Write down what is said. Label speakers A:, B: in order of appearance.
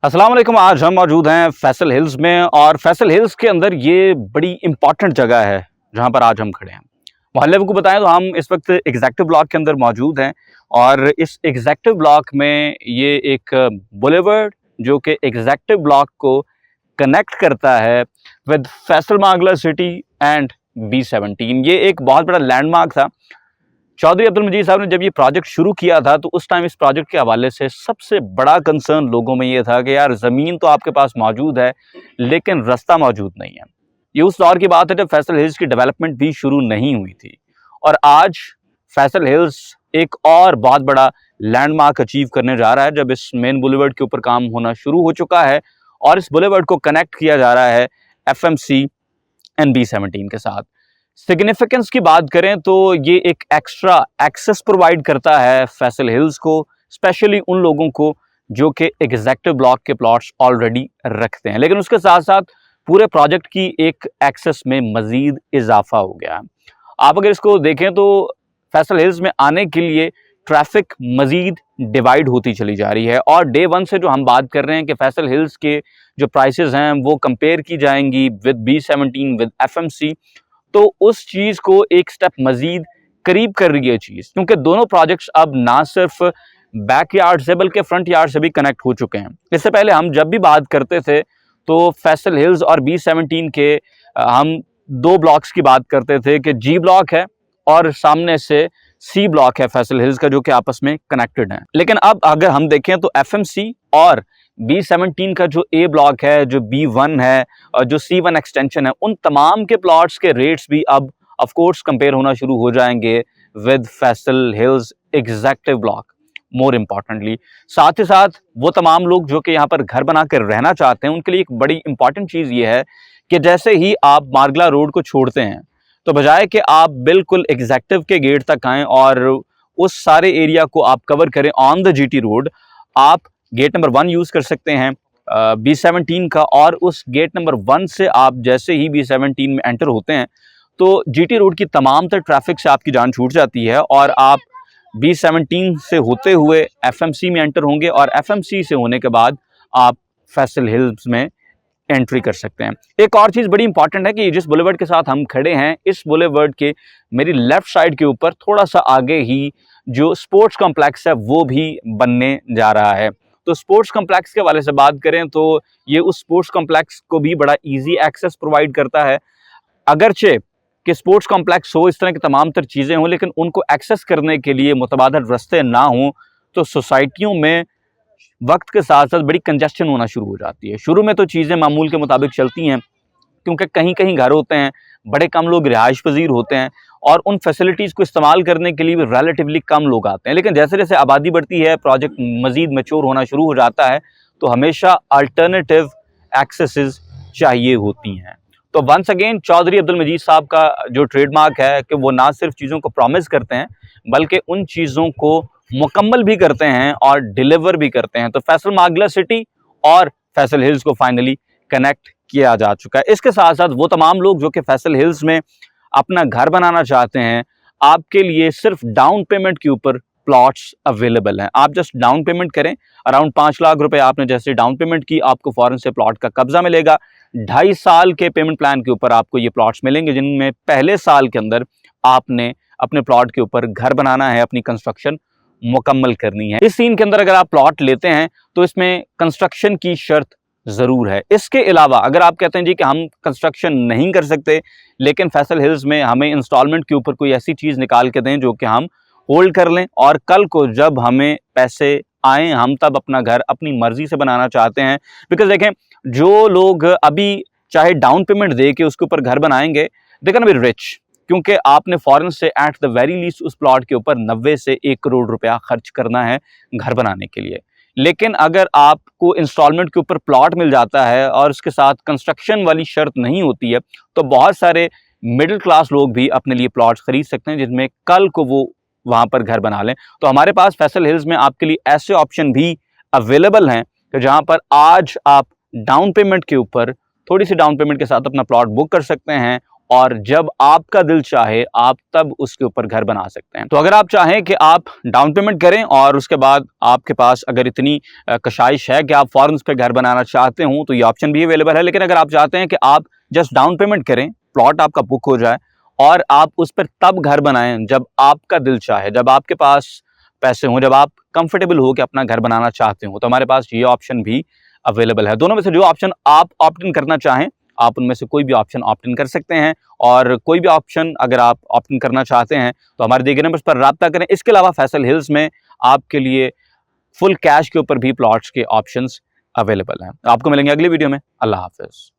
A: अस्सलाम वालेकुम। आज हम मौजूद हैं फैसल हिल्स में और फैसल हिल्स के अंदर ये बड़ी इंपॉर्टेंट जगह है जहां पर आज हम खड़े हैं। मोहल्ले को बताएं तो हम इस वक्त एग्जेक्टिव ब्लॉक के अंदर मौजूद हैं और इस एग्जेक्टिव ब्लॉक में ये एक बुलेवर्ड जो कि एग्जेक्टिव ब्लॉक को कनेक्ट करता है with Faisal Margalla city and B17। ये एक बहुत बड़ा लैंडमार्क था। चौधरी अब्दुल मजीद साहब ने जब ये प्रोजेक्ट शुरू किया था तो उस टाइम इस प्रोजेक्ट के हवाले से सबसे बड़ा कंसर्न लोगों में ये था कि यार ज़मीन तो आपके पास मौजूद है लेकिन रास्ता मौजूद नहीं है। ये उस दौर की बात है जब फैसल हिल्स की डेवलपमेंट भी शुरू नहीं हुई थी और आज फैसल हिल्स एक और बहुत बड़ा लैंडमार्क अचीव करने जा रहा है जब इस मेन बुलेवर्ड के ऊपर काम होना शुरू हो चुका है और इस बुलेवर्ड को कनेक्ट किया जा रहा है FMC एंड B17 के साथ। सिग्निफिकेंस की बात करें तो ये एक एक्स्ट्रा एक्सेस प्रोवाइड करता है फैसल हिल्स को, स्पेशली उन लोगों को जो कि एग्जेक्टिव ब्लॉक के प्लॉट्स ऑलरेडी रखते हैं, लेकिन उसके साथ साथ पूरे प्रोजेक्ट की एक एक्सेस में मजीद इजाफा हो गया है। आप अगर इसको देखें तो फैसल हिल्स में आने के लिए ट्रैफिक मजीद डिवाइड होती चली जा रही है और डे वन से जो हम बात कर रहे हैं कि फैसल हिल्स के जो प्राइसेस हैं वो कंपेयर की जाएंगी विद B17 विद FMC, तो उस चीज को एक स्टेप मजीद करीब कर रही है चीज, क्योंकि दोनों प्रोजेक्ट्स अब ना सिर्फ बैकयार्ड से बल्कि फ्रंट यार्ड से भी कनेक्ट हो चुके हैं। इससे पहले हम जब भी बात करते थे तो फैसल हिल्स और B17 के हम दो ब्लॉक्स की बात करते थे कि G ब्लॉक है और सामने से C ब्लॉक है फैसल हिल्स का जो कि आपस में कनेक्टेड है। लेकिन अब अगर हम देखें तो FMC और B17 का जो A ब्लॉक है, जो B1 है और जो C1 एक्सटेंशन है, उन तमाम के प्लॉट्स के रेट्स भी अब ऑफ कोर्स कंपेयर होना शुरू हो जाएंगे with Faisal hills executive block. More importantly साथ ही साथ वो तमाम लोग जो कि यहाँ पर घर बना कर रहना चाहते हैं उनके लिए एक बड़ी इंपॉर्टेंट चीज़ ये है कि जैसे ही आप मारगला रोड को छोड़ते हैं तो बजाय कि आप बिल्कुल एग्जेक्टिव के गेट तक आएँ और उस सारे एरिया को आप कवर करें ऑन द GT रोड, आप गेट नंबर 1 यूज़ कर सकते हैं B17 का और उस गेट नंबर 1 से आप जैसे ही B17 में एंटर होते हैं तो GT रोड की तमाम तर ट्रैफिक से आपकी जान छूट जाती है और आप B17 से होते हुए FMC में एंटर होंगे और FMC से होने के बाद आप फैसल हिल्स में एंट्री कर सकते हैं। एक और चीज़ बड़ी इंपॉर्टेंट है कि जिस बुलेवर्ड के साथ हम खड़े हैं इस बुलेवर्ड के मेरी लेफ्ट साइड के ऊपर थोड़ा सा आगे ही जो स्पोर्ट्स कॉम्प्लेक्स है वो भी बनने जा रहा है। तो स्पोर्ट्स कॉम्प्लेक्स के हवाले से बात करें तो ये उस स्पोर्ट्स कॉम्प्लेक्स को भी बड़ा इजी एक्सेस प्रोवाइड करता है। अगरचे कि स्पोर्ट्स कॉम्प्लेक्स हो, इस तरह की तमाम तर चीज़ें हों, लेकिन उनको एक्सेस करने के लिए मुतबादल रास्ते ना हों तो सोसाइटियों में वक्त के साथ साथ बड़ी कंजेस्शन होना शुरू हो जाती है। शुरू में तो चीज़ें मामूल के मुताबिक चलती हैं क्योंकि कहीं कहीं घर होते हैं, बड़े कम लोग रिहाइश पजीर होते हैं और उन फैसिलिटीज़ को इस्तेमाल करने के लिए भी रिलेटिवली कम लोग आते हैं, लेकिन जैसे जैसे आबादी बढ़ती है, प्रोजेक्ट मज़ीद मैच्योर होना शुरू हो जाता है तो हमेशा अल्टरनेटिव एक्सेसेस चाहिए होती हैं। तो वंस अगेन चौधरी अब्दुल मजीद साहब का जो ट्रेडमार्क है कि वो ना सिर्फ चीज़ों को प्रॉमिस करते हैं बल्कि उन चीज़ों को मुकम्मल भी करते हैं और डिलीवर भी करते हैं। तो फैसल मागला सिटी और फैसल हिल्स को फाइनली कनेक्ट किया जा चुका है। इसके साथ साथ वो तमाम लोग जो कि फैसल हिल्स में अपना घर बनाना चाहते हैं, आपके लिए सिर्फ डाउन पेमेंट के ऊपर प्लॉट्स अवेलेबल हैं। आप जस्ट डाउन पेमेंट करें, अराउंड 5 लाख रुपए आपने जैसे डाउन पेमेंट की, आपको फौरन से प्लॉट का कब्जा मिलेगा। 2.5 साल के पेमेंट प्लान के ऊपर आपको ये प्लॉट्स मिलेंगे जिनमें पहले साल के अंदर आपने अपने प्लॉट के ऊपर घर बनाना है, अपनी कंस्ट्रक्शन मुकम्मल करनी है। इस सीन के अंदर अगर आप प्लॉट लेते हैं तो इसमें कंस्ट्रक्शन की शर्त ज़रूर है। इसके अलावा अगर आप कहते हैं जी कि हम कंस्ट्रक्शन नहीं कर सकते लेकिन फैसल हिल्स में हमें इंस्टॉलमेंट के ऊपर कोई ऐसी चीज़ निकाल के दें जो कि हम होल्ड कर लें और कल को जब हमें पैसे आए हम तब अपना घर अपनी मर्जी से बनाना चाहते हैं। बिकॉज देखें जो लोग अभी चाहे डाउन पेमेंट दे के उसके ऊपर घर बनाएंगे दे कैन बी रिच, क्योंकि आपने फॉरन से एट द वेरी लीस्ट उस प्लॉट के ऊपर 90 से 1 करोड़ रुपया खर्च करना है घर बनाने के लिए। लेकिन अगर आपको इंस्टॉलमेंट के ऊपर प्लॉट मिल जाता है और उसके साथ कंस्ट्रक्शन वाली शर्त नहीं होती है तो बहुत सारे मिडिल क्लास लोग भी अपने लिए प्लॉट्स खरीद सकते हैं जिसमें कल को वो वहाँ पर घर बना लें। तो हमारे पास फैसल हिल्स में आपके लिए ऐसे ऑप्शन भी अवेलेबल हैं कि जहाँ पर आज आप डाउन पेमेंट के ऊपर थोड़ी सी डाउन पेमेंट के साथ अपना प्लॉट बुक कर सकते हैं और जब आपका दिल चाहे आप तब उसके ऊपर घर बना सकते हैं। तो अगर आप चाहें कि आप डाउन पेमेंट करें और उसके बाद आपके पास अगर इतनी कशाइश है कि आप फौरन उस पर घर बनाना चाहते हो तो ये ऑप्शन भी अवेलेबल है। लेकिन अगर आप चाहते हैं कि आप जस्ट डाउन पेमेंट करें, प्लॉट आपका बुक हो जाए और आप उस पर तब घर बनाएं जब आपका दिल चाहे, जब आपके पास पैसे हों, जब आप कंफर्टेबल हो कि अपना घर बनाना चाहते हो, तो हमारे पास ये ऑप्शन भी अवेलेबल है। दोनों में से जो ऑप्शन आप ऑप्ट इन करना चाहें, आप उनमें से कोई भी ऑप्शन ऑप्ट इन कर सकते हैं। और कोई भी ऑप्शन अगर आप ऑप्ट इन करना चाहते हैं तो हमारे दिए गए नंबर्स पर राब्ता करें। इसके अलावा फैसल हिल्स में आपके लिए फुल कैश के ऊपर भी प्लॉट्स के ऑप्शंस अवेलेबल हैं। आपको मिलेंगे अगली वीडियो में। अल्लाह हाफिज।